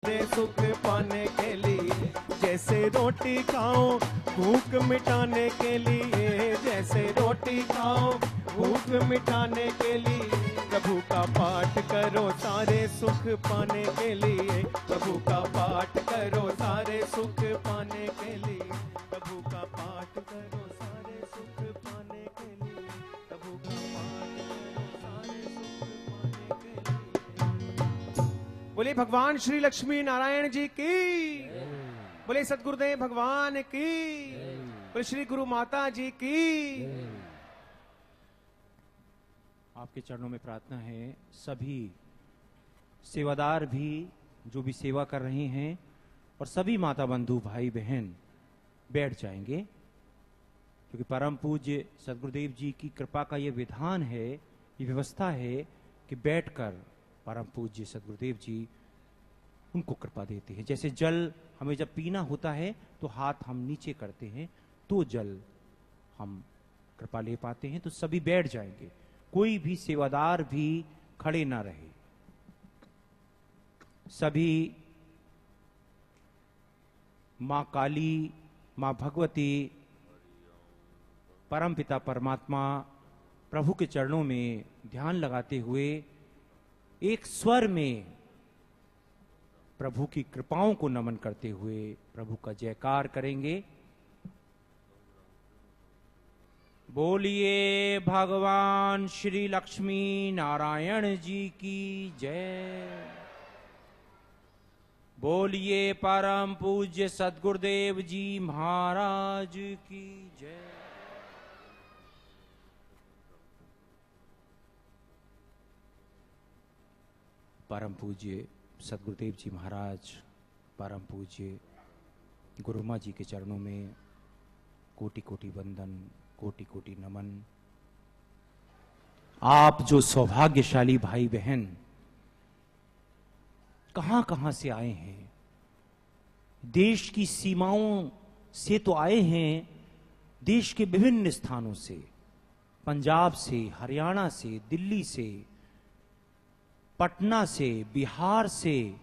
सुख पाने के लिए, जैसे रोटी खाओ भूख मिटाने के लिए, जैसे रोटी खाओ भूख मिटाने के लिए, प्रभु का पाठ करो सारे सुख पाने के लिए, प्रभु का पाठ करो सारे सुख पाने के लिए, प्रभु का पाठ करो सारे सुख पाने के लिए, प्रभु का पाठ करो सारे सुख पाने के लिए। बोले भगवान श्री लक्ष्मी नारायण जी की, बोले सतगुरुदेव भगवान की, बोले श्री गुरु माता जी की। आपके चरणों में प्रार्थना है, सभी सेवादार भी जो भी सेवा कर रहे हैं और सभी माता बंधु भाई बहन बैठ जाएंगे, क्योंकि परम पूज्य सतगुरुदेव जी की कृपा का ये विधान है, ये व्यवस्था है कि बैठकर परम पूज्य सतगुरुदेव जी उनको कृपा देते हैं। जैसे जल हमें जब पीना होता है तो हाथ हम नीचे करते हैं तो जल हम कृपा ले पाते हैं। तो सभी बैठ जाएंगे, कोई भी सेवादार भी खड़े ना रहे। सभी मां काली, मां भगवती, परमपिता परमात्मा प्रभु के चरणों में ध्यान लगाते हुए एक स्वर में प्रभु की कृपाओं को नमन करते हुए प्रभु का जयकार करेंगे। बोलिए भगवान श्री लक्ष्मी नारायण जी की जय। बोलिए परम पूज्य सद्गुरुदेव जी महाराज की जय। परम पूज्य सद्गुरुदेव जी महाराज, परम पूज्य गुरुमा जी के चरणों में कोटि कोटि वंदन, कोटि कोटि नमन। आप जो सौभाग्यशाली भाई बहन कहां कहां से आए हैं, देश की सीमाओं से तो आए हैं, देश के विभिन्न स्थानों से, पंजाब से, हरियाणा से, दिल्ली से, पटना से, बिहार से,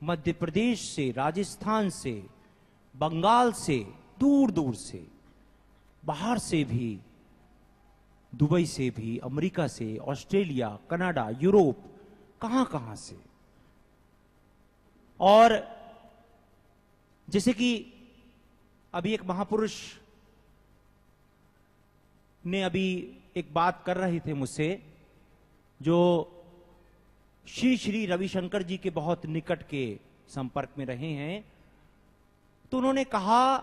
मध्य प्रदेश से, राजस्थान से, बंगाल से, दूर दूर से, बाहर से भी, दुबई से भी, अमेरिका से, ऑस्ट्रेलिया, कनाडा, यूरोप, कहां कहां से। और जैसे कि अभी एक महापुरुष ने अभी एक बात कर रहे थे मुझसे, जो श्री श्री रविशंकर जी के बहुत निकट के संपर्क में रहे हैं, तो उन्होंने कहा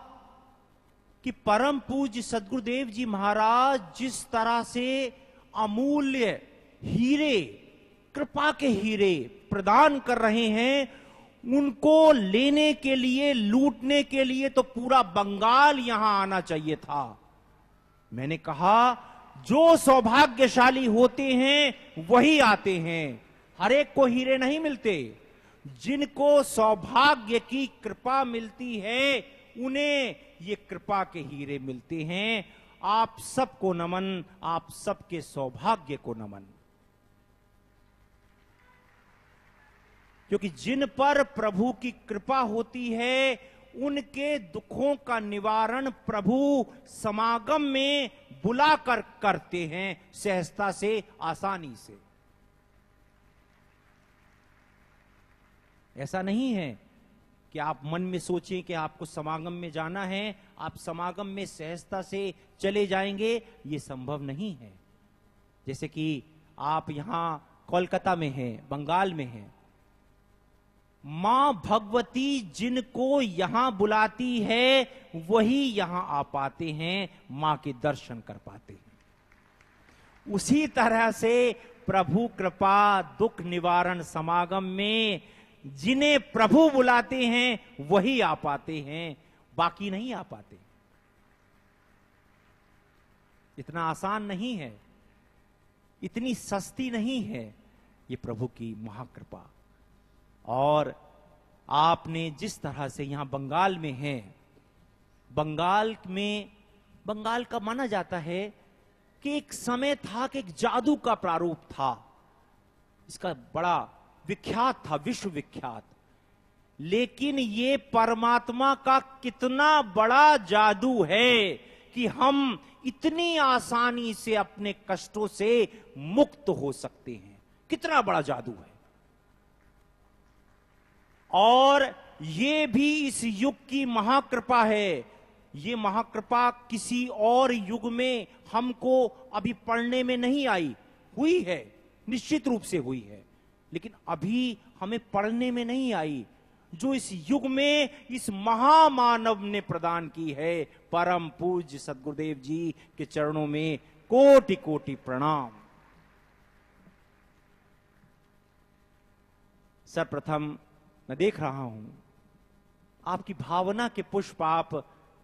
कि परम पूज्य सद्गुरुदेव जी महाराज जिस तरह से अमूल्य हीरे, कृपा के हीरे प्रदान कर रहे हैं, उनको लेने के लिए, लूटने के लिए तो पूरा बंगाल यहां आना चाहिए था। मैंने कहा जो सौभाग्यशाली होते हैं वही आते हैं, हर एक को हीरे नहीं मिलते। जिनको सौभाग्य की कृपा मिलती है उन्हें ये कृपा के हीरे मिलते हैं। आप सबको नमन, आप सबके सौभाग्य को नमन, क्योंकि जिन पर प्रभु की कृपा होती है उनके दुखों का निवारण प्रभु समागम में बुलाकर करते हैं, सहजता से, आसानी से। ऐसा नहीं है कि आप मन में सोचें कि आपको समागम में जाना है, आप समागम में सहजता से चले जाएंगे, ये संभव नहीं है। जैसे कि आप यहां कोलकाता में हैं, बंगाल में हैं, मां भगवती जिनको यहां बुलाती है वही यहां आ पाते हैं, मां के दर्शन कर पाते हैं। उसी तरह से प्रभु कृपा दुख निवारण समागम में जिन्हें प्रभु बुलाते हैं वही आ पाते हैं, बाकी नहीं आ पाते। इतना आसान नहीं है, इतनी सस्ती नहीं है ये प्रभु की महाकृपा। और आपने जिस तरह से यहां बंगाल में हैं, बंगाल का माना जाता है कि एक समय था कि एक जादू का प्रारूप था, इसका बड़ा विख्यात था, विश्व विख्यात। लेकिन ये परमात्मा का कितना बड़ा जादू है कि हम इतनी आसानी से अपने कष्टों से मुक्त हो सकते हैं। कितना बड़ा जादू है। और ये भी इस युग की महाकृपा है। ये महाकृपा किसी और युग में हमको अभी पढ़ने में नहीं आई। हुई है, निश्चित रूप से हुई है, लेकिन अभी हमें पढ़ने में नहीं आई। जो इस युग में इस महामानव ने प्रदान की है। परम पूज्य सद्गुरुदेव जी के चरणों में कोटि कोटि प्रणाम। सर्वप्रथम मैं देख रहा हूं आपकी भावना के पुष्प आप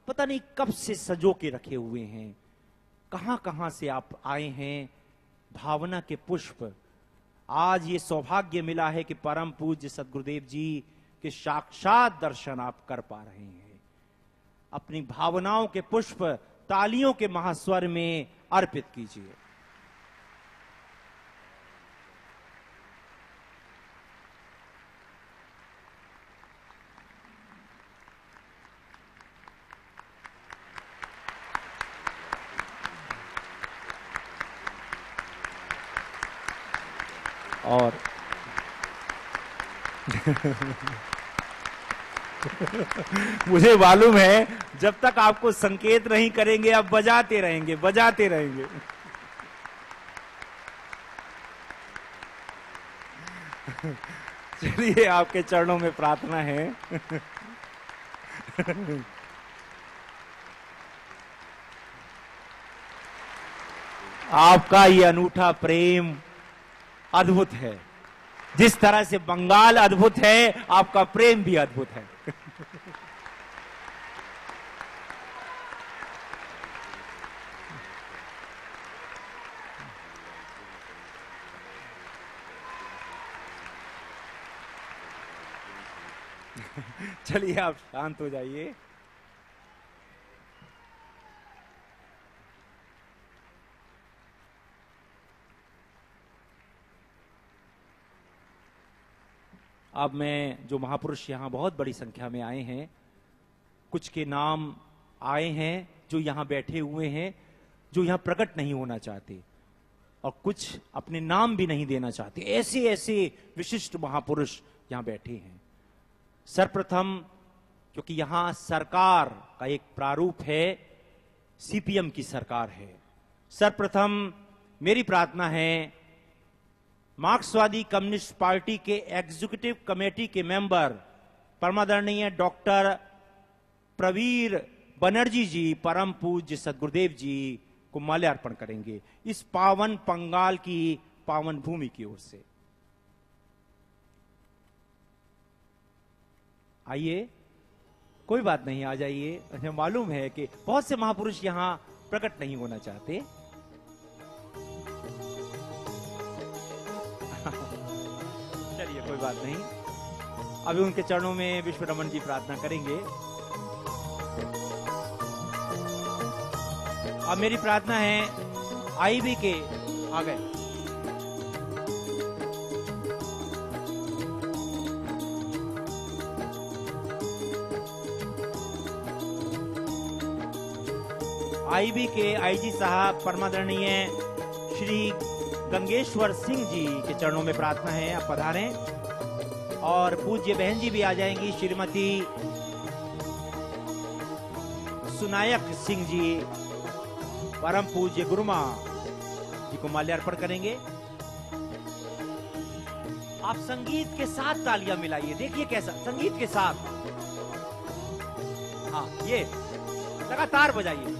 पता नहीं कब से सजो के रखे हुए हैं। कहां कहां से आप आए हैं। भावना के पुष्प। आज ये सौभाग्य मिला है कि परम पूज्य सद्गुरुदेव जी के साक्षात दर्शन आप कर पा रहे हैं। अपनी भावनाओं के पुष्प तालियों के महास्वर में अर्पित कीजिए। और मुझे मालूम है जब तक आपको संकेत नहीं करेंगे आप बजाते रहेंगे, बजाते रहेंगे। चलिए, आपके चरणों में प्रार्थना है। आपका ये अनूठा प्रेम अद्भुत है। जिस तरह से बंगाल अद्भुत है, आपका प्रेम भी अद्भुत है। चलिए, आप शांत हो जाइए। अब मैं जो महापुरुष यहां बहुत बड़ी संख्या में आए हैं, कुछ के नाम आए हैं जो यहां बैठे हुए हैं, जो यहां प्रकट नहीं होना चाहते, और कुछ अपने नाम भी नहीं देना चाहते। ऐसे ऐसे विशिष्ट महापुरुष यहां बैठे हैं। सर्वप्रथम, क्योंकि यहां सरकार का एक प्रारूप है, सीपीएम की सरकार है, सर्वप्रथम मेरी प्रार्थना है मार्क्सवादी कम्युनिस्ट पार्टी के एग्जीक्यूटिव कमेटी के मेंबर परमादरणीय डॉक्टर प्रवीर बनर्जी जी, परम पूज्य सद्गुरुदेव जी को माल्यार्पण करेंगे इस पावन पंगाल की पावन भूमि की ओर से। आइए, कोई बात नहीं, आ जाइए। मुझे मालूम है कि बहुत से महापुरुष यहां प्रकट नहीं होना चाहते। चलिए, कोई बात नहीं। अभी उनके चरणों में विश्व रमन जी प्रार्थना करेंगे। अब मेरी प्रार्थना है आईबी के आ गए। आईबी के आईजी साहब परमादरणीय श्री गंगेश्वर सिंह जी के चरणों में प्रार्थना है, आप पधारें। और पूज्य बहन जी भी आ जाएंगी, श्रीमती सुनायक सिंह जी परम पूज्य गुरुमा जी को माल्यार्पण करेंगे। आप संगीत के साथ तालियां मिलाइए। देखिए कैसा संगीत के साथ, हाँ, ये लगातार बजाइए।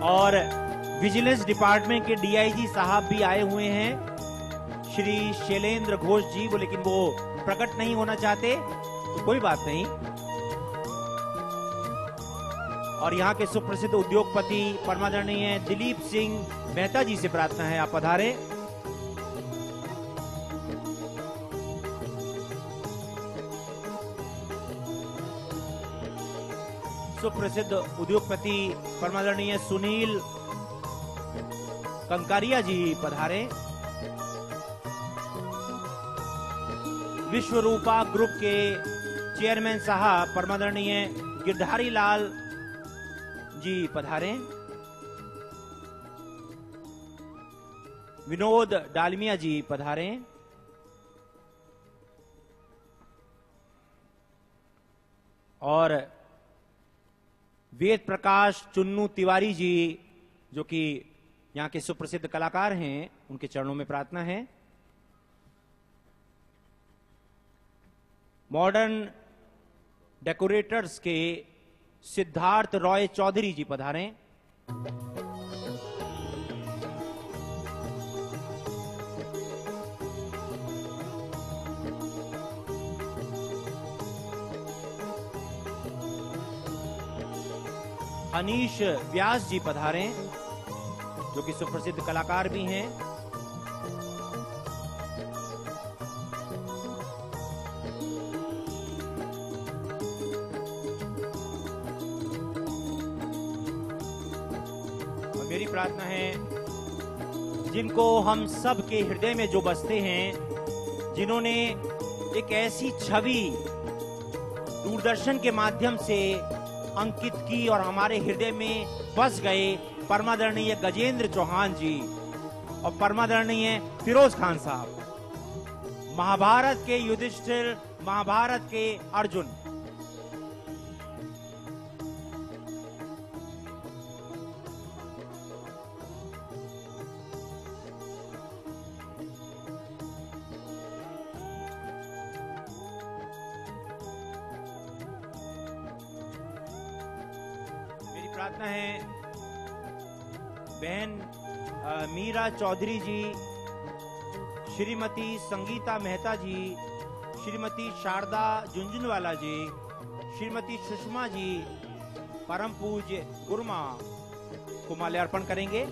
और विजिलेंस डिपार्टमेंट के डीआईजी साहब भी आए हुए हैं, श्री शैलेंद्र घोष जी, वो लेकिन वो प्रकट नहीं होना चाहते, तो कोई बात नहीं। और यहाँ के सुप्रसिद्ध उद्योगपति परमादरणीय दिलीप सिंह मेहता जी से प्रार्थना है, आप पधारें। सुप्रसिद्ध उद्योगपति परमादरणीय सुनील कंकारिया जी पधारे। विश्वरूपा ग्रुप के चेयरमैन साहब परमादरणीय गिरधारी लाल जी पधारे। विनोद डालमिया जी पधारे। और वेद प्रकाश चुन्नू तिवारी जी जो कि यहाँ के सुप्रसिद्ध कलाकार हैं, उनके चरणों में प्रार्थना है। मॉडर्न डेकोरेटर्स के सिद्धार्थ रॉय चौधरी जी पधारें। अनीश व्यास जी पधारें जो कि सुप्रसिद्ध कलाकार भी हैं। और मेरी प्रार्थना है जिनको हम सब के हृदय में जो बसते हैं, जिन्होंने एक ऐसी छवि दूरदर्शन के माध्यम से अंकित की और हमारे हृदय में बस गए, परमादरणीय गजेंद्र चौहान जी और परमादरणीय फिरोज खान साहब, महाभारत के युधिष्ठिर, महाभारत के अर्जुन। प्रार्थना है बहन मीरा चौधरी जी, श्रीमती संगीता मेहता जी, श्रीमती शारदा झुंझुनवाला जी, श्रीमती सुषमा जी परम पूज्य गुरुमा को माल्यार्पण करेंगे।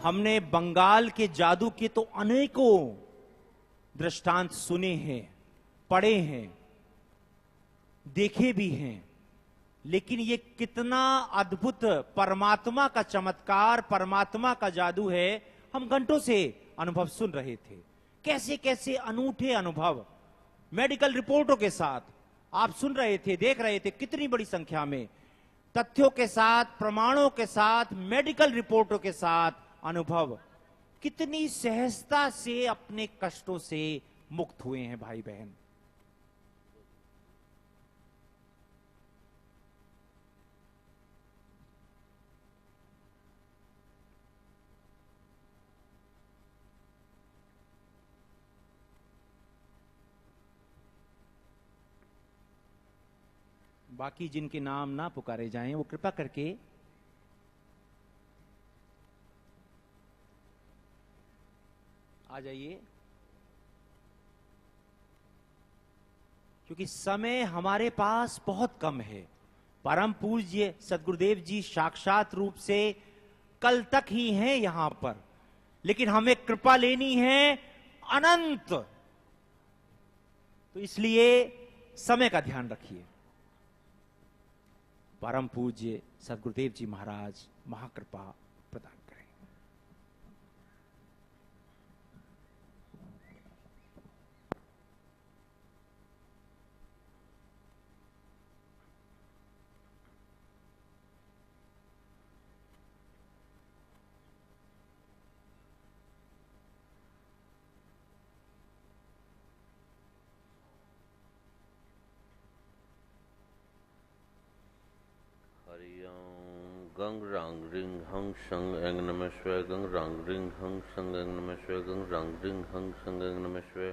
हमने बंगाल के जादू के तो अनेकों दृष्टांत सुने हैं, पढ़े हैं, देखे भी हैं, लेकिन ये कितना अद्भुत परमात्मा का चमत्कार, परमात्मा का जादू है, हम घंटों से अनुभव सुन रहे थे। कैसे कैसे अनूठे अनुभव मेडिकल रिपोर्टों के साथ आप सुन रहे थे, देख रहे थे, कितनी बड़ी संख्या में तथ्यों के साथ, प्रमाणों के साथ, मेडिकल रिपोर्टों के साथ अनुभव, कितनी सहजता से अपने कष्टों से मुक्त हुए हैं भाई बहन। बाकी जिनके नाम ना पुकारे जाएं वो कृपा करके आ जाइए, क्योंकि समय हमारे पास बहुत कम है। परम पूज्य सदगुरुदेव जी साक्षात रूप से कल तक ही हैं यहां पर, लेकिन हमें कृपा लेनी है अनंत, तो इसलिए समय का ध्यान रखिए। परम पूज्य सदगुरुदेव जी महाराज महाकृपा प्रदान करें। गंग रांग रिंग हंग संग एंग नमः शिवाय, गंग रांग रिंग हंग संग एंग नमः शिवाय, गंग रांग रिंग हंग संग एंग नमः शिवाय।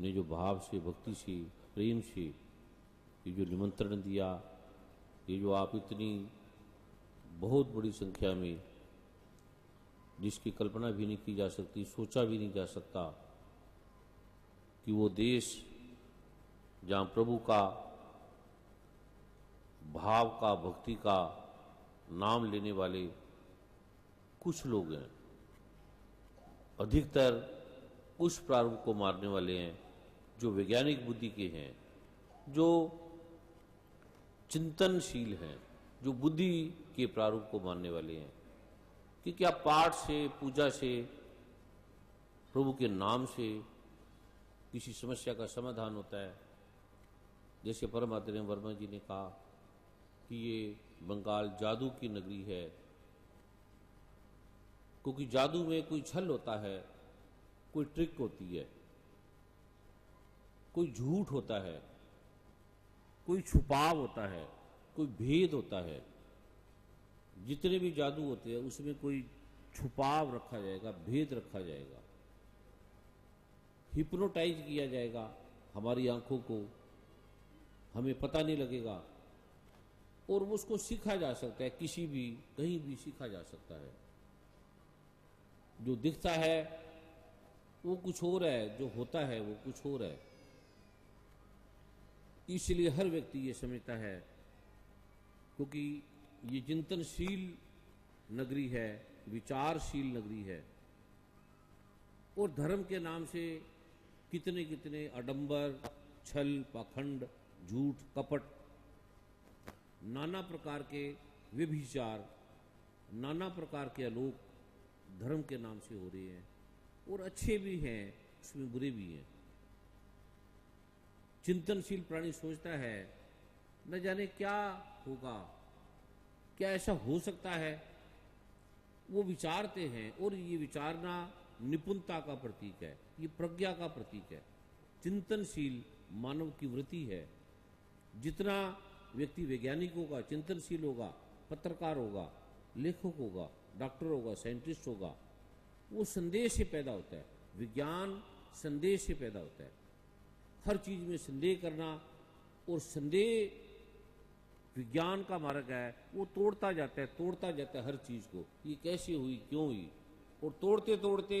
ने जो भाव से, भक्ति से, प्रेम से ये जो निमंत्रण दिया, ये जो आप इतनी बहुत बड़ी संख्या में, जिसकी कल्पना भी नहीं की जा सकती, सोचा भी नहीं जा सकता कि वो देश जहाँ प्रभु का, भाव का, भक्ति का नाम लेने वाले कुछ लोग हैं, अधिकतर उस प्रारूप को मारने वाले हैं जो वैज्ञानिक बुद्धि के हैं, जो चिंतनशील हैं, जो बुद्धि के प्रारूप को मानने वाले हैं कि क्या पाठ से, पूजा से, प्रभु के नाम से किसी समस्या का समाधान होता है। जैसे परम आदरणीय वर्मा जी ने कहा कि ये बंगाल जादू की नगरी है, क्योंकि जादू में कोई छल होता है, कोई ट्रिक होती है, कोई झूठ होता है, कोई छुपाव होता है, कोई भेद होता है। जितने भी जादू होते हैं उसमें कोई छुपाव रखा जाएगा, भेद रखा जाएगा, हिप्नोटाइज किया जाएगा हमारी आंखों को, हमें पता नहीं लगेगा, और वो उसको सीखा जा सकता है, किसी भी कहीं भी सीखा जा सकता है। जो दिखता है वो कुछ और है, जो होता है वो कुछ और है। इसलिए हर व्यक्ति ये समझता है, क्योंकि ये चिंतनशील नगरी है, विचारशील नगरी है, और धर्म के नाम से कितने कितने आडंबर, छल, पाखंड, झूठ, कपट, नाना प्रकार के व्यभिचार, नाना प्रकार के आलोक धर्म के नाम से हो रहे हैं, और अच्छे भी हैं, उसमें बुरे भी हैं। चिंतनशील प्राणी सोचता है न जाने क्या होगा, क्या ऐसा हो सकता है, वो विचारते हैं, और ये विचारना निपुणता का प्रतीक है, ये प्रज्ञा का प्रतीक है, चिंतनशील मानव की वृत्ति है। जितना व्यक्ति वैज्ञानिक होगा, चिंतनशील होगा, पत्रकार होगा, लेखक होगा, डॉक्टर होगा, साइंटिस्ट होगा, वो संदेश से पैदा होता है। विज्ञान संदेश से पैदा होता है। हर चीज में संदेह करना, और संदेह विज्ञान का मार्ग है, वो तोड़ता जाता है हर चीज को, ये कैसे हुई, क्यों हुई, और तोड़ते तोड़ते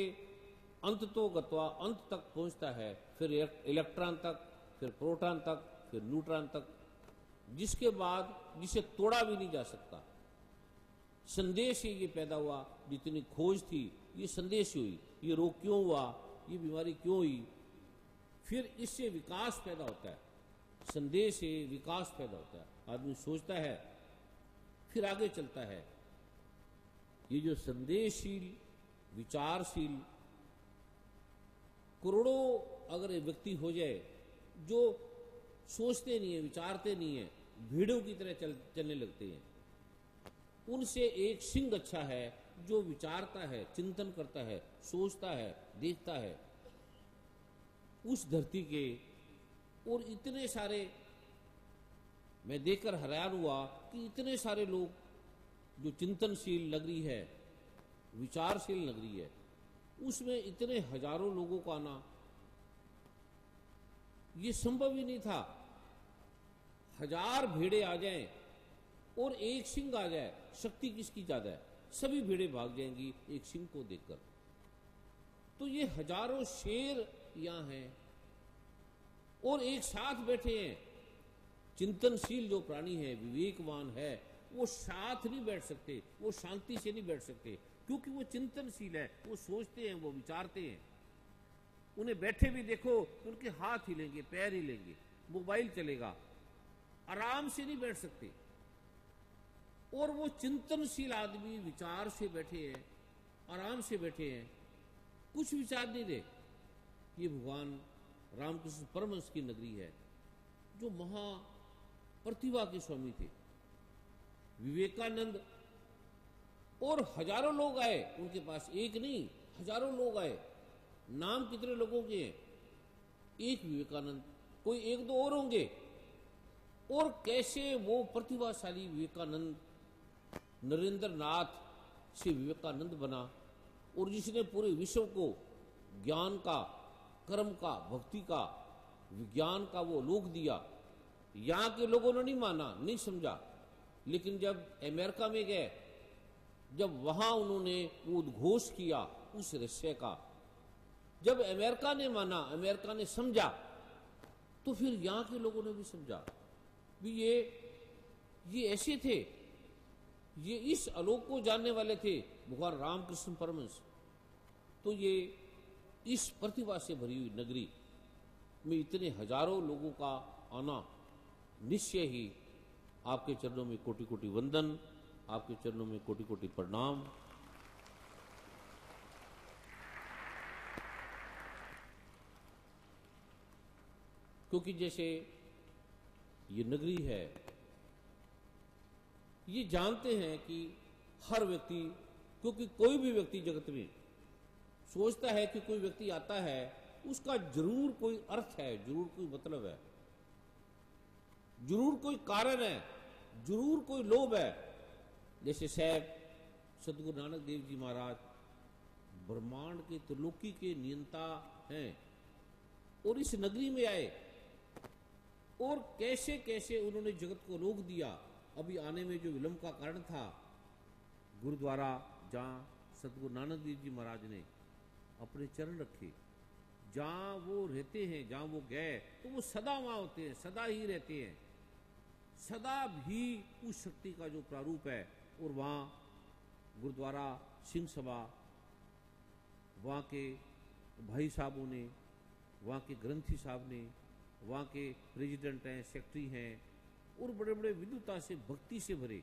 अंत तो गत्वा, अंत तक पहुंचता है, फिर इलेक्ट्रॉन तक, फिर प्रोटॉन तक, फिर न्यूट्रॉन तक, जिसके बाद जिसे तोड़ा भी नहीं जा सकता। संदेश से ये पैदा हुआ, जितनी खोज थी ये संदेश से हुई, ये रोग क्यों हुआ, ये बीमारी क्यों हुई, फिर इससे विकास पैदा होता है, संदेश से विकास पैदा होता है, आदमी सोचता है फिर आगे चलता है। ये जो संदेशशील, विचारशील करोड़ों अगर व्यक्ति हो जाए, जो सोचते नहीं है, विचारते नहीं है, भेड़ों की तरह चलने लगते हैं, उनसे एक सिंह अच्छा है जो विचारता है, चिंतन करता है, सोचता है, देखता है। उस धरती के और इतने सारे, मैं देखकर हैरान हुआ कि इतने सारे लोग, जो चिंतनशील नगरी है, विचारशील नगरी है, उसमें इतने हजारों लोगों का आना ये संभव ही नहीं था। 1000 भेड़े आ जाएं और एक सिंह आ जाए, शक्ति किसकी ज्यादा है? सभी भेड़े भाग जाएंगी एक सिंह को देखकर। तो ये हजारों शेर यहां हैं और एक साथ बैठे हैं। चिंतनशील जो प्राणी है, विवेकवान है, वो साथ नहीं बैठ सकते, वो शांति से नहीं बैठ सकते, क्योंकि वो चिंतनशील है, वो सोचते हैं, वो विचारते हैं। उन्हें बैठे भी देखो उनके हाथ हिलेंगे, पैर हिलेंगे, मोबाइल चलेगा, आराम से नहीं बैठ सकते। और वो चिंतनशील आदमी विचार से बैठे हैं, आराम से बैठे हैं, कुछ विचार नहीं दे। ये भगवान रामकृष्ण परमहंस की नगरी है, जो महा प्रतिभा के स्वामी थे, विवेकानंद। और हजारों लोग आए उनके पास, एक नहीं हजारों लोग आए। नाम कितने लोगों के हैं? एक विवेकानंद, कोई एक दो और होंगे। और कैसे वो प्रतिभाशाली विवेकानंद, नरेंद्र नाथ से विवेकानंद बना, और जिसने पूरे विश्व को ज्ञान का कर्म का, भक्ति का, विज्ञान का वो लोक दिया। यहाँ के लोगों ने नहीं माना, नहीं समझा। लेकिन जब अमेरिका में गए, जब वहां उन्होंने वो उद्घोष किया उस रहस्य का, जब अमेरिका ने माना, अमेरिका ने समझा, तो फिर यहाँ के लोगों ने भी समझा भी ये ऐसे थे, ये इस आलोक को जानने वाले थे भगवान रामकृष्ण परमहंस। तो ये इस प्रतिभा से भरी हुई नगरी में इतने हजारों लोगों का आना निश्चय ही आपके चरणों में कोटि कोटि वंदन, आपके चरणों में कोटि कोटि प्रणाम। क्योंकि जैसे ये नगरी है, ये जानते हैं कि हर व्यक्ति, क्योंकि कोई भी व्यक्ति जगत में सोचता है कि कोई व्यक्ति आता है उसका जरूर कोई अर्थ है, जरूर कोई मतलब है, जरूर कोई कारण है, जरूर कोई लोभ है। जैसे साहब सतगुरु नानक देव जी महाराज ब्रह्मांड के त्रिलोकी के नियंता हैं और इस नगरी में आए और कैसे कैसे उन्होंने जगत को रोक दिया। अभी आने में जो विलंब का कारण था, गुरुद्वारा जहां सतगुरु नानक देव जी महाराज ने अपने चरण रखे, जहां वो रहते हैं, जहां वो गए, तो वो सदा वहां होते हैं, सदा ही रहते हैं, सदा भी उस शक्ति का जो प्रारूप है। और वहां गुरुद्वारा सिंह सभा, वहां के भाई साहबों ने, वहां के ग्रंथी साहब ने, वहां के प्रेसिडेंट हैं, सेक्रेटरी हैं, और बड़े बड़े विद्वता से, भक्ति से भरे,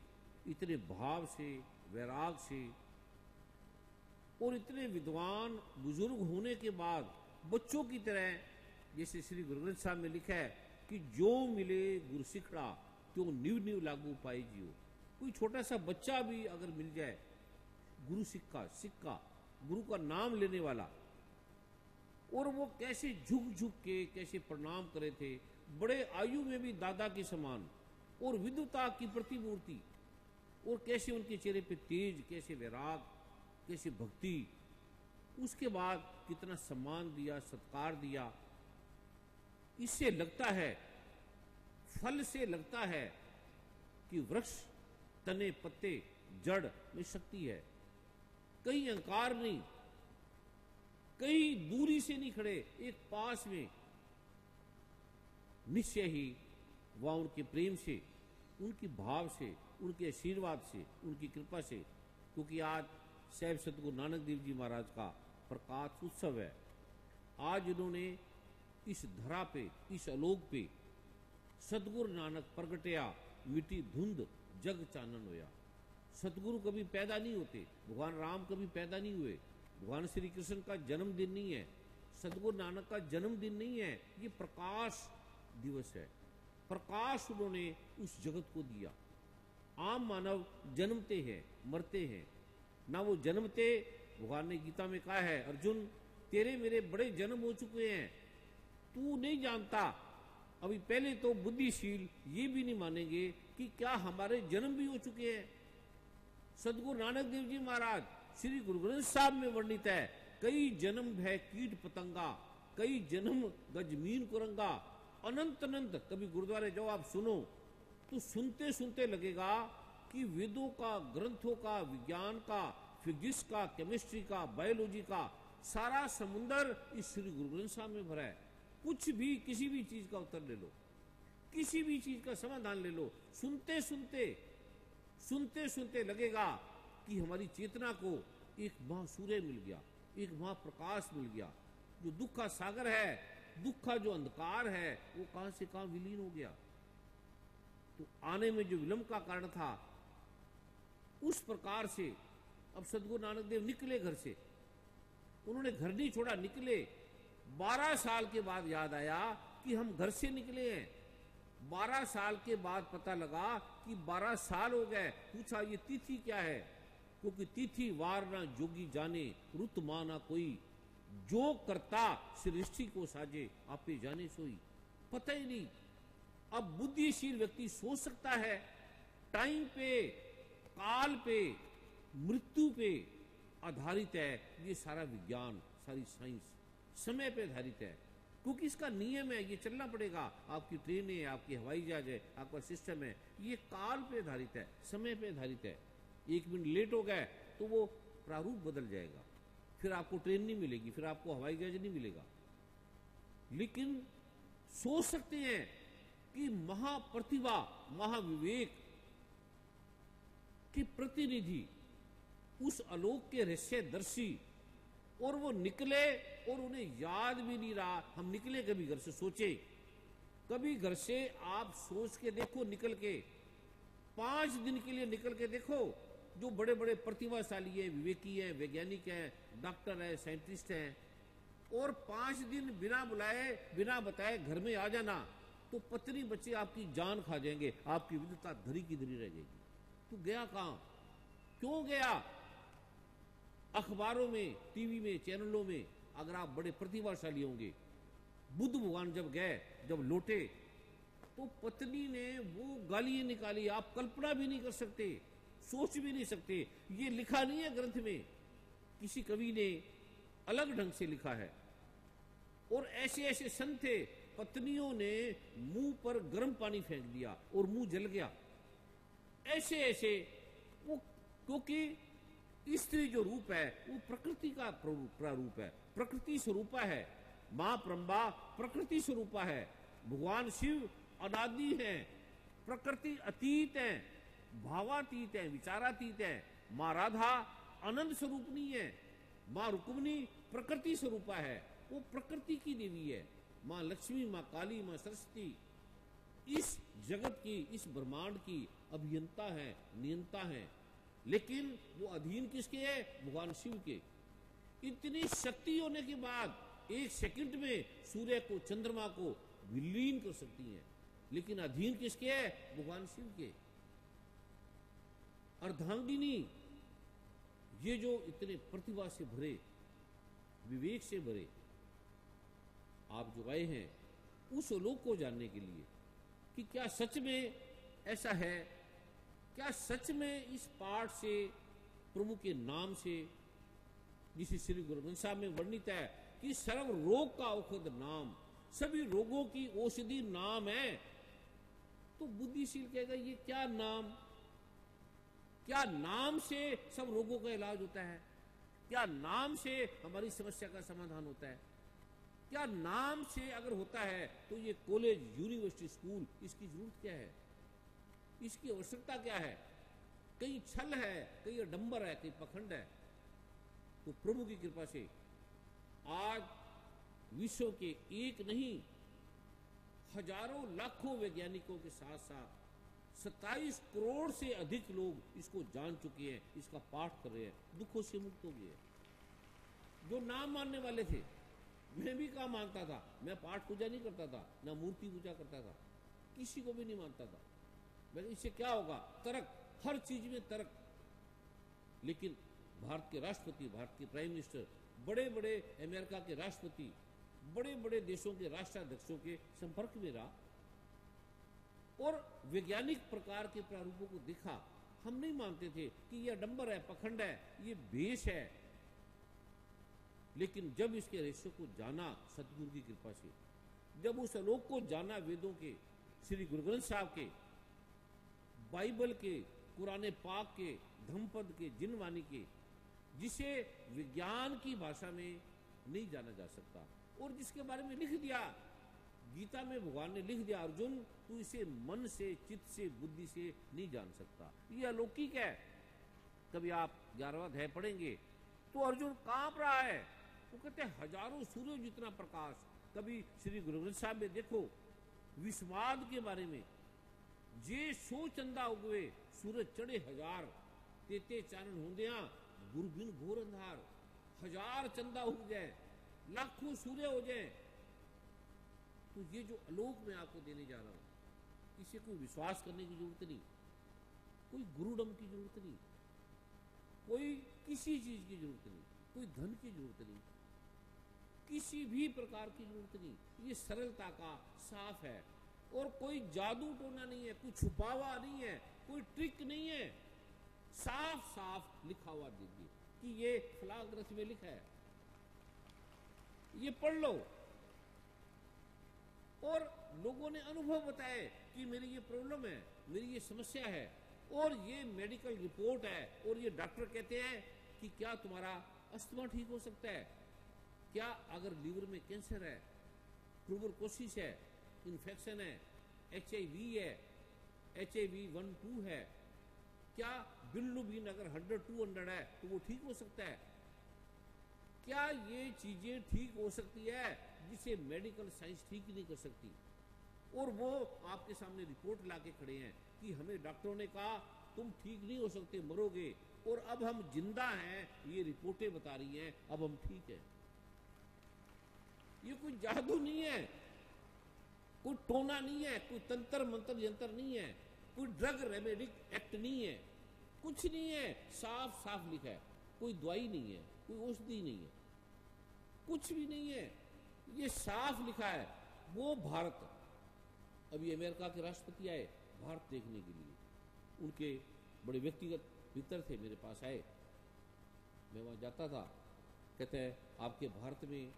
इतने भाव से, वैराग से, और इतने विद्वान बुजुर्ग होने के बाद बच्चों की तरह, जैसे श्री गुरु ग्रंथ साहब में लिखा है कि जो मिले गुरु सिखड़ा तो न्यू न्यू लागू पाए जियो। कोई छोटा सा बच्चा भी अगर मिल जाए, गुरु सिक्का गुरु का नाम लेने वाला, और वो कैसे झुक झुक के कैसे प्रणाम करे थे, बड़े आयु में भी दादा के समान, और विद्वता की प्रतिमूर्ति, और कैसे उनके चेहरे पे तेज, कैसे वैराग, कैसे भक्ति। उसके बाद कितना सम्मान दिया, सत्कार दिया। इससे लगता है, फल से लगता है कि वृक्ष, तने, पत्ते, जड़ में शक्ति है। कहीं अहंकार नहीं, कहीं दूरी से नहीं खड़े, एक पास में, निश्चय ही वह उनके प्रेम से, उनके भाव से, उनके आशीर्वाद से, उनकी कृपा से। क्योंकि आज साहिब सतगुरु नानक देव जी महाराज का प्रकाश उत्सव है। आज उन्होंने इस धरा पे, इस आलोक पे सतगुरु नानक प्रगटया, मिट्टी धुंध जग चानन होया। सतगुरु कभी पैदा नहीं होते, भगवान राम कभी पैदा नहीं हुए, भगवान श्री कृष्ण का जन्मदिन नहीं है, सतगुरु नानक का जन्मदिन नहीं है, ये प्रकाश दिवस है। प्रकाश उन्होंने उस जगत को दिया। आम मानव जन्मते हैं, मरते हैं, ना वो जन्मते। भगवान ने गीता में कहा है, अर्जुन तेरे मेरे बड़े जन्म हो चुके हैं, तू नहीं जानता। अभी पहले तो बुद्धिशील ये भी नहीं मानेंगे कि क्या हमारे जन्म भी हो चुके हैं। सतगुरु नानक देव जी महाराज श्री गुरु ग्रंथ साहब में वर्णित है, कई जन्म है कीट पतंगा, कई जन्म गजमीन कुरंगा, अनंत अनंत। कभी गुरुद्वारे जाओ आप सुनो तो सुनते सुनते लगेगा कि वेदों का, ग्रंथों का, विज्ञान का, फिजिक्स का, केमिस्ट्री का, बायोलॉजी का सारा समुंदर इस श्री गुरु ग्रंथ साहब में भरा है। कुछ भी, किसी भी चीज का उत्तर ले लो, किसी भी चीज का समाधान ले लो, सुनते सुनते लगेगा कि हमारी चेतना को एक महासूर्य मिल गया, एक महाप्रकाश मिल गया। जो दुख का सागर है, दुख का जो अंधकार है, वो कहां से कहां विलीन हो गया। तो आने में जो विलंब का कारण था, उस प्रकार से अब सतगुरु नानक देव निकले घर से। उन्होंने घर नहीं छोड़ा, निकले। 12 साल के बाद याद आया कि हम घर से निकले हैं। 12 साल के बाद पता लगा कि 12 साल हो गए। पूछा ये तिथि क्या है, क्योंकि तिथि वार ना जोगी जाने, रुत माना कोई, जो करता सृष्टि को साजे, आपे जाने सोई। पता ही नहीं। अब बुद्धिशील व्यक्ति सोच सकता है, टाइम पे, काल पे, मृत्यु पे आधारित है ये सारा विज्ञान, सारी साइंस, समय पे आधारित है, क्योंकि इसका नियम है, ये चलना पड़ेगा। आपकी ट्रेन है, आपकी हवाई जहाज है, आपका सिस्टम है, ये काल पे आधारित है, समय पे आधारित है। 1 मिनट लेट हो गए तो वो प्रारूप बदल जाएगा, फिर आपको ट्रेन नहीं मिलेगी, फिर आपको हवाई जहाज नहीं मिलेगा। लेकिन सोच सकते हैं कि महाप्रतिभा, महाविवेक के प्रतिनिधि, उस आलोक के रहस्यदर्शी, और वो निकले और उन्हें याद भी नहीं रहा। हम निकले कभी घर से, सोचे कभी घर से आप सोच के देखो, निकल के 5 दिन के लिए निकल के देखो। जो बड़े बड़े प्रतिभाशाली हैं, विवेकी हैं, वैज्ञानिक हैं, डॉक्टर हैं, साइंटिस्ट हैं, और 5 दिन बिना बुलाए बिना बताए घर में आ जाना, तो पत्नी बच्चे आपकी जान खा जाएंगे, आपकी विद्वता धरी की धरी रह जाएगी। तू गया कहां, क्यों गया? अखबारों में, टीवी में, चैनलों में अगर आप बड़े प्रतिभाशाली होंगे, बुद्ध भगवान जब गए, जब लौटे, तो पत्नी ने वो गालियां निकाली, आप कल्पना भी नहीं कर सकते, सोच भी नहीं सकते। ये लिखा नहीं है ग्रंथ में, किसी कवि ने अलग ढंग से लिखा है। और ऐसे ऐसे संत थे, पत्नियों ने मुंह पर गर्म पानी फेंक दिया और मुंह जल गया। ऐसे ऐसे वो, क्योंकि स्त्री जो रूप है वो प्रकृति का प्रारूप है, प्रकृति स्वरूपा है। मां ब्रह्मा प्रकृति स्वरूपा है, भगवान शिव अनादि है, प्रकृति अतीत है, भावातीत है, विचारातीत है। मां राधा अनंत स्वरूपनी है, मां रुक्मिणी प्रकृति स्वरूपा है, वो प्रकृति की देवी है। मां लक्ष्मी, मां काली, मां सरस्वती इस जगत की, इस ब्रह्मांड की अभियंता है, नियंता है। लेकिन वो अधीन किसके है? भगवान शिव के। इतनी शक्ति होने के बाद 1 सेकंड में सूर्य को, चंद्रमा को विलीन कर सकती है, लेकिन अधीन किसके है? भगवान शिव के। अर्धांगिनी, ये जो इतने प्रतिभा से भरे, विवेक से भरे आप जो आए हैं उस लोक को जानने के लिए कि क्या सच में ऐसा है, क्या सच में इस पाठ से, प्रभु के नाम से, जिसे श्री गुरु ग्रंथ साहब में वर्णित है कि सर्व रोग का औषध नाम, सभी रोगों की औषधि नाम है, तो बुद्धिशील कहेगा ये क्या नाम? क्या नाम से सब रोगों का इलाज होता है? क्या नाम से हमारी समस्या का समाधान होता है? क्या नाम से अगर होता है तो ये कॉलेज, यूनिवर्सिटी, स्कूल, इसकी जरूरत क्या है? इसकी आवश्यकता क्या है? कहीं छल है, कहीं अडंबर है, कहीं पखंड है। तो प्रभु की कृपा से आज विश्व के एक नहीं, हजारों लाखों वैज्ञानिकों के साथ साथ 27 करोड़ से अधिक लोग इसको जान चुके हैं, इसका पाठ कर रहे हैं, दुखों से मुक्त हो गए। जो नाम मानने वाले थे, मैं भी कहाँ मानता था, मैं पाठ पूजा नहीं करता था, ना मूर्ति पूजा करता था, किसी को भी नहीं मानता था। मैं इससे क्या होगा? तर्क, हर चीज में तर्क। लेकिन भारत के राष्ट्रपति, भारत के प्राइम मिनिस्टर, बड़े बड़े अमेरिका के राष्ट्रपति, बड़े बड़े देशों के राष्ट्राध्यक्षों के संपर्क में रहा और वैज्ञानिक प्रकार के प्रारूपों को देखा। हम नहीं मानते थे कि यह डंबर है, पखंड है, ये भेष है। लेकिन जब इसके रहस्य को जाना सतगुरु की कृपा से, जब उस आलोक को जाना वेदों के, श्री गुरु ग्रंथ साहब के, बाइबल के, कुरान पाक के, धम्मपद के, जिनवाणी के, जिसे विज्ञान की भाषा में नहीं जाना जा सकता, और जिसके बारे में लिख दिया गीता में, भगवान ने लिख दिया, अर्जुन तू इसे मन से, चित्त से, बुद्धि से नहीं जान सकता, ये अलौकिक है। कभी आप 11वां अध्याय पढ़ेंगे तो अर्जुन कांप रहा है, वो कहते हैं हजारों सूर्य जितना प्रकाश। कभी श्री गुरु ग्रंथ साहब में देखो विस्वाद के बारे में, जे 100 चंदा उगवे सूरज चढ़े 1000, तेते चानन होंदिया गुरु बिन घोर अंधार। 1000 चंदा उग जाए, लाखों सूर्य हो जाए, तो ये जो आलोक मैं आपको देने जा रहा हूं, इसे कोई विश्वास करने की जरूरत नहीं, कोई गुरुडम की जरूरत नहीं, कोई किसी चीज की जरूरत नहीं, कोई धन की जरूरत नहीं, किसी भी प्रकार की जरूरत नहीं। ये सरलता का साफ है, और कोई जादू टोना नहीं है, कोई छुपावा नहीं है, कोई ट्रिक नहीं है, साफ साफ लिखा हुआ दीजिए कि ये फलां ग्रंथ में लिखा है। ये पढ़ लो। और लोगों ने अनुभव बताए कि मेरी ये प्रॉब्लम है, मेरी ये समस्या है, और ये मेडिकल रिपोर्ट है, और ये डॉक्टर कहते हैं कि क्या तुम्हारा अस्थमा ठीक हो सकता है, क्या अगर लीवर में कैंसर है, ट्यूबरकुलोसिस है, इन्फेक्शन है, HIV है, HIV 1-2 है, क्या बिल्लुबिन अगर 100-200 है तो वो ठीक हो सकता है? क्या ये चीजें ठीक हो सकती है जिसे मेडिकल साइंस ठीक नहीं कर सकती? और वो आपके सामने रिपोर्ट लाके खड़े हैं कि हमें डॉक्टरों ने कहा तुम ठीक नहीं हो सकते, मरोगे, और अब हम जिंदा हैं, ये रिपोर्टें बता रही हैं, अब हम ठीक हैं। ये कोई जादू नहीं है, कोई टोना नहीं है, कोई तंत्र मंत्र यंत्र नहीं है, कोई ड्रग रेमेडिक एक्ट नहीं है, कुछ नहीं है, साफ साफ लिखा है। कोई दवाई नहीं है, कोई औषधि नहीं है, कुछ भी नहीं है, ये साफ लिखा है। वो भारत, अभी अमेरिका के राष्ट्रपति आए भारत देखने के लिए, उनके बड़े व्यक्तिगत मित्र थे, मेरे पास आए, मैं वहां जाता था, कहते हैं आपके भारत में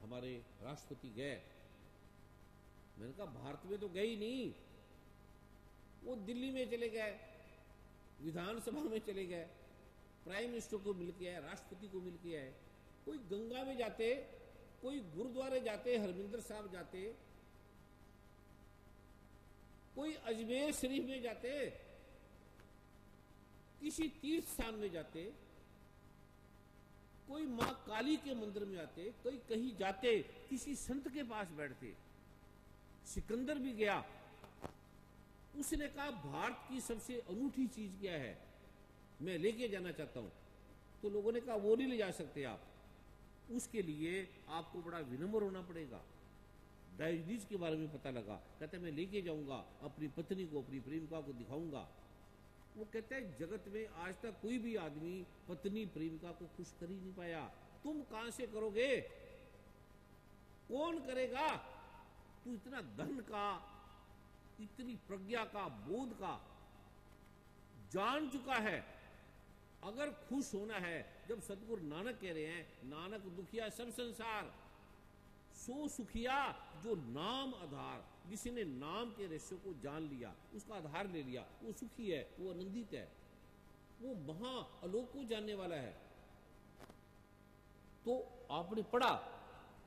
हमारे राष्ट्रपति गए। मैंने कहा भारत में तो गए ही नहीं, वो दिल्ली में चले गए, विधानसभा में चले गए, प्राइम मिनिस्टर को मिल के आए, राष्ट्रपति को मिल के आए। कोई गंगा में जाते, कोई गुरुद्वारे जाते, हरमिंदर साहब जाते, कोई अजमेर शरीफ में जाते, किसी तीर्थ स्थान में जाते, कोई मां काली के मंदिर में आते, कोई कहीं जाते, किसी संत के पास बैठते। सिकंदर भी गया, उसने कहा भारत की सबसे अनूठी चीज क्या है, मैं लेके जाना चाहता हूं। तो लोगों ने कहा वो नहीं ले जा सकते आप, उसके लिए आपको बड़ा विनम्र होना पड़ेगा। डायबिटीज के बारे में पता लगा, कहते मैं लेके जाऊंगा अपनी पत्नी को, अपनी प्रेमिका को दिखाऊंगा। वो कहते हैं जगत में आज तक कोई भी आदमी पत्नी प्रेमिका को खुश कर ही नहीं पाया, तुम कहां से करोगे, कौन करेगा? तू इतना धन का, इतनी प्रज्ञा का, बोध का जान चुका है। अगर खुश होना है, जब सतगुरु नानक कह रहे हैं नानक दुखिया सब संसार, सो सुखिया जो नाम आधार, जिसने नाम के रहस्य को जान लिया, उसका आधार ले लिया, वो सुखी है, वो आनंदित है, वो महा आलोक को जानने वाला है। तो आपने पढ़ा,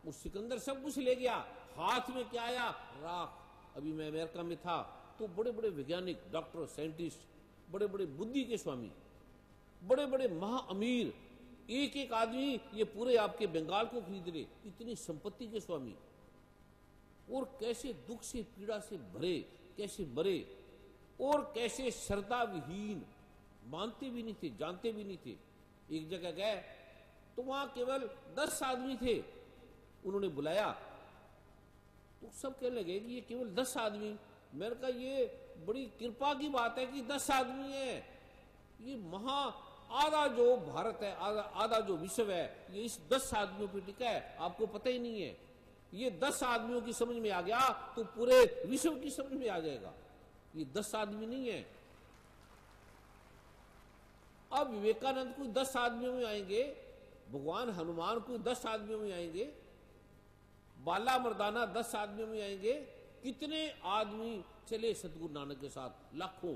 वो सिकंदर सब कुछ ले गया, हाथ में क्या आया? राख। अभी मैं अमेरिका में था तो बड़े बड़े वैज्ञानिक, डॉक्टर, साइंटिस्ट, बड़े बड़े बुद्धि के स्वामी, बड़े बड़े महा अमीर, एक एक आदमी ये पूरे आपके बंगाल को खरीद ले, इतनी संपत्ति के स्वामी, और कैसे दुख से, पीड़ा से भरे, कैसे मरे, और कैसे श्रद्धा विहीन, मानते भी नहीं थे, जानते भी नहीं थे। एक जगह गए तो वहां केवल 10 आदमी थे, उन्होंने बुलाया तो सब कहने लगे कि ये केवल 10 आदमी। मैंने कहा ये बड़ी कृपा की बात है कि 10 आदमी है, ये महा आधा जो भारत है, आधा जो विश्व है, ये इस 10 आदमियों पर टिका है, आपको पता ही नहीं है। ये 10 आदमियों की समझ में आ गया तो पूरे विश्व की समझ में आ जाएगा। ये 10 आदमी नहीं है। अब विवेकानंद कोई 10 आदमियों में आएंगे, भगवान हनुमान कोई 10 आदमियों में आएंगे, बाला मर्दाना 10 आदमियों में आएंगे, कितने आदमी चले सतगुरु नानक के साथ? लाखों।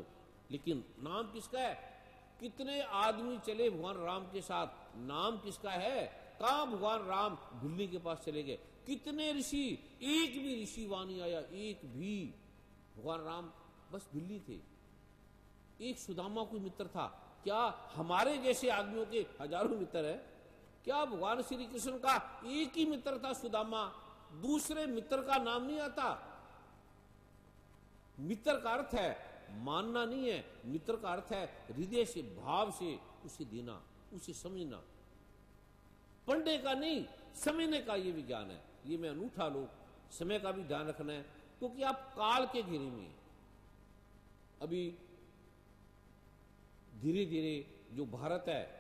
लेकिन नाम किसका है? कितने आदमी चले भगवान राम के साथ? नाम किसका है? कहां भगवान राम भिल्ली के पास चले गए? कितने ऋषि? एक भी ऋषि वहां नहीं आया, एक भी। भगवान राम बस भिल्ली थे। एक सुदामा कोई मित्र था। क्या हमारे जैसे आदमियों के हजारों मित्र है? क्या भगवान श्री कृष्ण का एक ही मित्र था सुदामा? दूसरे मित्र का नाम नहीं आता। मित्र का अर्थ है मानना नहीं है, मित्र का अर्थ है हृदय से, भाव से उसे देना, उसे समझना। पढ़ने का नहीं, समझने का ये विज्ञान है। ये मैं अनूठा लोग, समय का भी ध्यान रखना है, क्योंकि आप काल के घेरे में। अभी धीरे धीरे जो भारत है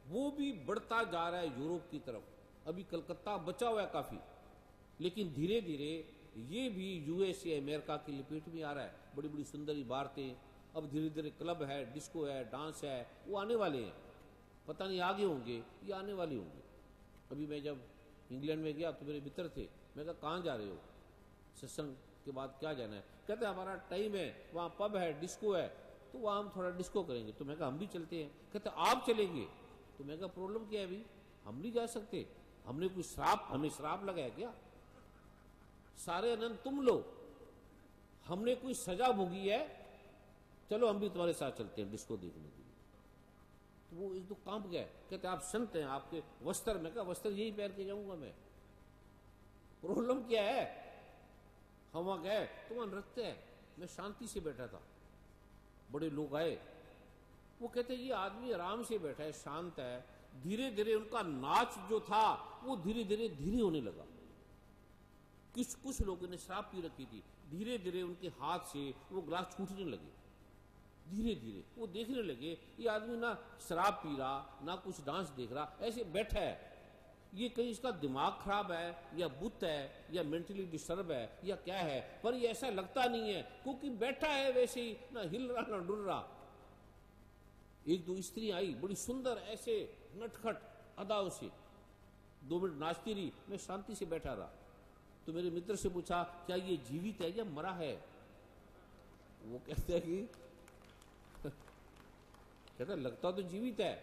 वो भी बढ़ता जा रहा है यूरोप की तरफ। अभी कलकत्ता बचा हुआ है काफी, लेकिन धीरे धीरे ये भी यूएसए, अमेरिका की लपेट में आ रहा है। बड़ी बड़ी सुंदर इमारतें, अब धीरे धीरे क्लब है, डिस्को है, डांस है, वो आने वाले हैं। पता नहीं आगे होंगे या आने वाले होंगे। अभी मैं जब इंग्लैंड में गया तो मेरे मित्र थे, मैं कहा कहाँ जा रहे हो, सत्संग के बाद क्या जाना है? कहते हमारा टाइम है, वहाँ पब है, डिस्को है, तो वहाँ हम थोड़ा डिस्को करेंगे। तो मैं कहा हम भी चलते हैं। कहते आप चलेंगे? तो मैं कहा प्रॉब्लम क्या है अभी, हम नहीं जा सकते, हमने कोई श्राप, हमें श्राप लगाया क्या? सारे आनंद तुम लो, हमने कोई सजा भोगी है, चलो हम भी तुम्हारे साथ चलते हैं डिस्को देखने के लिए। तो वो एक तो कांप गया। कहते आप संत हैं, आपके वस्त्र, मैं कहा वस्त्र यही पहन के जाऊंगा मैं, प्रॉब्लम क्या है? हम वहां गए तो वहां नृत्य है, मैं शांति से बैठा था, बड़े लोग आए, वो कहते ये आदमी आराम से बैठा है, शांत है। धीरे धीरे उनका नाच जो था वो धीरे धीरे धीरे होने लगा। कुछ लोगों ने शराब पी रखी थी, धीरे धीरे उनके हाथ से वो ग्लास छूटने लगे। धीरे धीरे वो देखने लगे ये आदमी ना शराब पी रहा, ना कुछ डांस देख रहा, ऐसे बैठा है, ये कहीं इसका दिमाग खराब है या बुत है या मेंटली डिस्टर्ब है या क्या है, पर ये ऐसा लगता नहीं है, क्योंकि बैठा है वैसे ही, ना हिल रहा ना डुल रहा। एक दो स्त्री आई बड़ी सुंदर, ऐसे नटखट अदाओं से, 2 मिनट नाचती रही, मैं शांति से बैठा रहा। तो मेरे मित्र से पूछा क्या ये जीवित है या मरा है? वो कहते हैं कि कहता लगता तो जीवित है।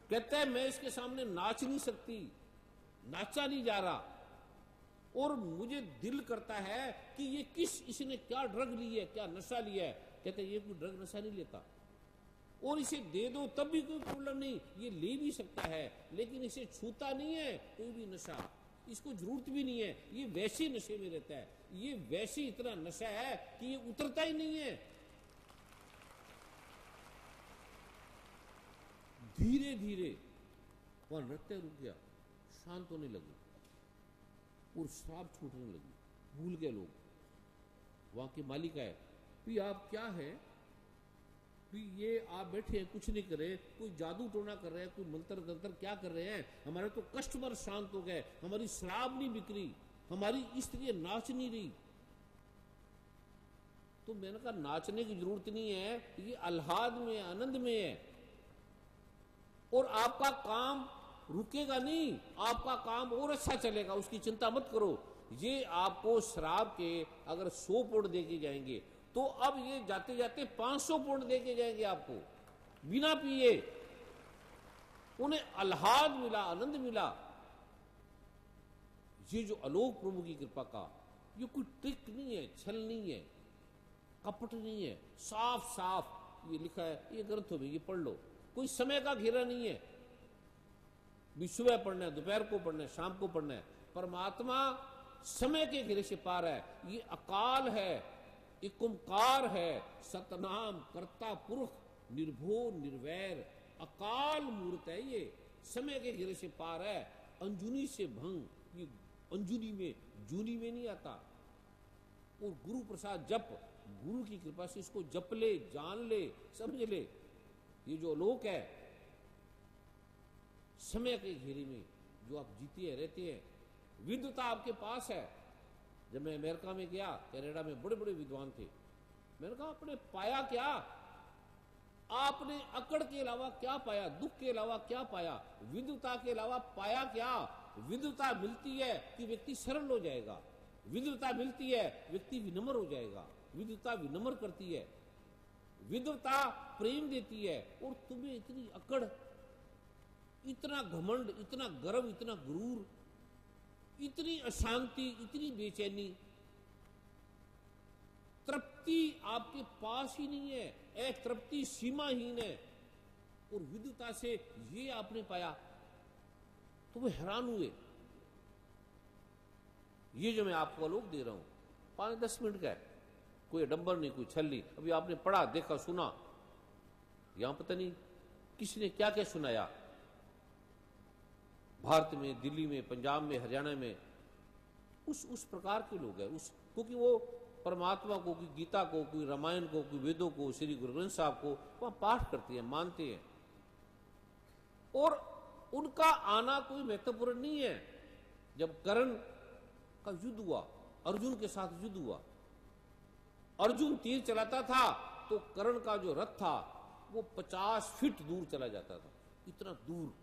कहता है मैं इसके सामने नाच नहीं सकती, नाचा नहीं जा रहा, और मुझे दिल करता है कि ये इसने क्या ड्रग ली है, क्या नशा लिया है। कहते ये कोई ड्रग नशा नहीं लेता, और इसे दे दो तब भी कोई प्रॉब्लम नहीं, ये ले भी सकता है, लेकिन इसे छूता नहीं है कोई भी नशा, इसको जरूरत भी नहीं है, ये वैसे नशे में रहता है, ये वैसे इतना नशा है कि ये उतरता ही नहीं है। धीरे धीरे वह नृत्य रुक गया, शांत होने लगे और शराब छूटने लगी, भूल गए लोग। वहां के मालिक आए, भी आप क्या है, भी ये आप बैठे हैं कुछ नहीं कर रहे, कोई जादू टोना कर रहे हैं, कोई मंत्र तंत्र क्या कर रहे हैं, हमारे तो कस्टमर शांत हो गए, हमारी शराब नहीं बिक रही, हमारी स्त्री नाच नहीं रही। तो मैंने कहा नाचने की जरूरत नहीं है, ये आह्लाद में आनंद में है, और आपका काम रुकेगा नहीं, आपका काम और अच्छा चलेगा, उसकी चिंता मत करो। ये आपको शराब के अगर 100 पौंड देके जाएंगे तो अब ये जाते जाते 500 पौंड देके जाएंगे आपको, बिना पिए। उन्हें आह्लाद मिला, आनंद मिला। ये जो आलोक प्रभु की कृपा का, ये कोई ट्रिक नहीं है, छल नहीं है, कपट नहीं है, साफ साफ ये लिखा है, ये ग्रंथों में, ये पढ़ लो, कोई समय का घेरा नहीं है, भी सुबह पढ़ना है, दोपहर को पढ़ना है, शाम को पढ़ना है। परमात्मा समय के घेरे से पार है, ये अकाल है, एक ओंकार है, सतनाम कर्ता पुरुष निर्भो निर्वैर, अकाल मूर्त है, ये समय के घेरे से पार है। अंजुनी से भंग, ये अंजुनी में जूनी में नहीं आता। और गुरु प्रसाद जप, गुरु की कृपा से इसको जप ले, जान ले, समझ ले। ये जो लोक है समय के घेरे में जो आप जीते हैं, रहते हैं, विद्वता आपके पास है। जब मैं अमेरिका में गया, कनाडा में बड़े बड़े विद्वान थे, मैंने कहा आपने पाया क्या, आपने अकड़ के अलावा क्या पाया, दुख के अलावा क्या पाया, विद्वता के अलावा पाया क्या? विद्वता मिलती है कि व्यक्ति सरल हो जाएगा, विद्वता मिलती है व्यक्ति विनम्र हो जाएगा, विद्वता विनम्र करती है, विद्वता प्रेम देती है। और तुम्हें इतनी अकड़, इतना घमंड, इतना गर्व, इतना गुरूर, इतनी अशांति, इतनी बेचैनी, तृप्ति आपके पास ही नहीं है, एक तृप्ति सीमाहीन है। और विद्वता से ये आपने पाया तो वो हैरान हुए। ये जो मैं आपको आलोक दे रहा हूं 5-10 मिनट का है, कोई अडंबर नहीं, कोई छल नहीं। अभी आपने पढ़ा, देखा, सुना, यहां पता नहीं किसने क्या क्या सुनाया। भारत में, दिल्ली में, पंजाब में, हरियाणा में उस प्रकार के लोग हैं, उस, क्योंकि वो परमात्मा को, कोई गीता को, कोई रामायण को, कोई वेदों को, श्री गुरु ग्रंथ साहब को वहां पाठ करते हैं, मानते हैं। और उनका आना कोई महत्वपूर्ण नहीं है। जब कर्ण का युद्ध हुआ, अर्जुन के साथ युद्ध हुआ, अर्जुन तीर चलाता था तो कर्ण का जो रथ था वो 50 फीट दूर चला जाता था, इतना दूर।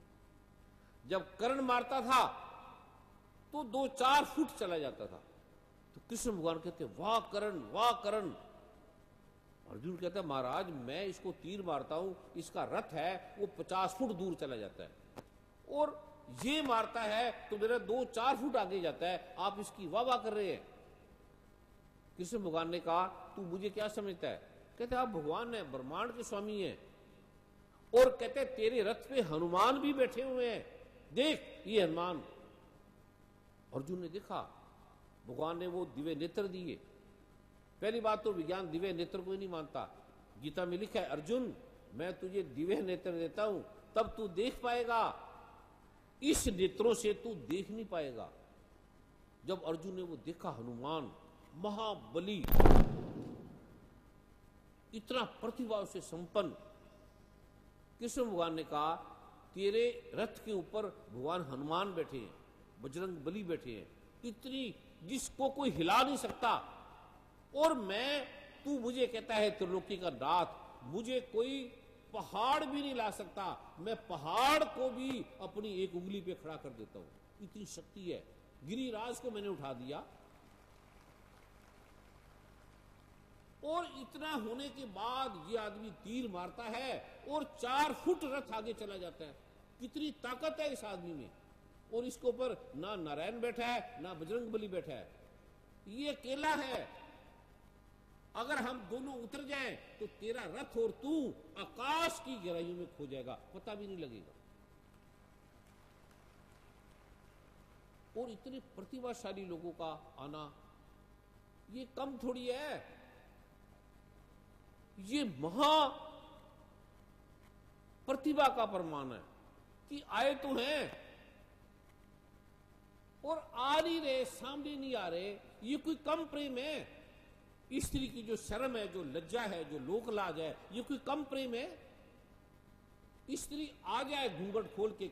जब कर्ण मारता था तो 2-4 फुट चला जाता था। तो कृष्ण भगवान कहते वाह करण, वाह करण। अर्जुन कहता है महाराज मैं इसको तीर मारता हूं, इसका रथ है वो 50 फुट दूर चला जाता है, और ये मारता है तो मेरा 2-4 फुट आगे जाता है, आप इसकी वाह वाह कर रहे हैं। कृष्ण भगवान ने कहा तू मुझे क्या समझता है? कहते आप भगवान है, ब्रह्मांड के स्वामी हैं, और कहते तेरे रथ पे हनुमान भी बैठे हुए हैं, देख ये हनुमान। अर्जुन ने देखा, भगवान ने वो दिव्य नेत्र दिए। पहली बात तो विज्ञान दिव्य नेत्र को ही नहीं मानता। गीता में लिखा है अर्जुन मैं तुझे दिव्य नेत्र देता हूं तब तू देख पाएगा, इस नेत्रों से तू देख नहीं पाएगा। जब अर्जुन ने वो देखा हनुमान महाबली, इतना प्रतिभा से संपन्न, कृष्ण भगवान ने कहा तेरे रथ के ऊपर भगवान हनुमान बैठे हैं, बजरंग बली बैठे हैं, इतनी जिसको कोई हिला नहीं सकता, और मैं तू मुझे कहता है त्रिलोकी का नाथ, मुझे कोई पहाड़ भी नहीं ला सकता, मैं पहाड़ को भी अपनी एक उंगली पे खड़ा कर देता हूं, इतनी शक्ति है। गिरिराज को मैंने उठा दिया, और इतना होने के बाद ये आदमी तीर मारता है और 4 फुट रथ आगे चला जाता है। कितनी ताकत है इस आदमी में, और इसके ऊपर ना नारायण बैठा है ना बजरंग बली बैठा है, ये अकेला है। अगर हम दोनों उतर जाएं तो तेरा रथ और तू आकाश की गहराइयों में खो जाएगा, पता भी नहीं लगेगा। और इतने प्रतिभाशाली लोगों का आना ये कम थोड़ी है, ये महा प्रतिभा का प्रमाण है कि आए तो हैं और आ नहीं रहे, सामने नहीं आ रहे। ये कोई कम प्रेम है? स्त्री की जो शर्म है, जो लज्जा है, जो लोक लाज है, ये कोई कम प्रेम है? स्त्री आ जाए घूंघट खोल के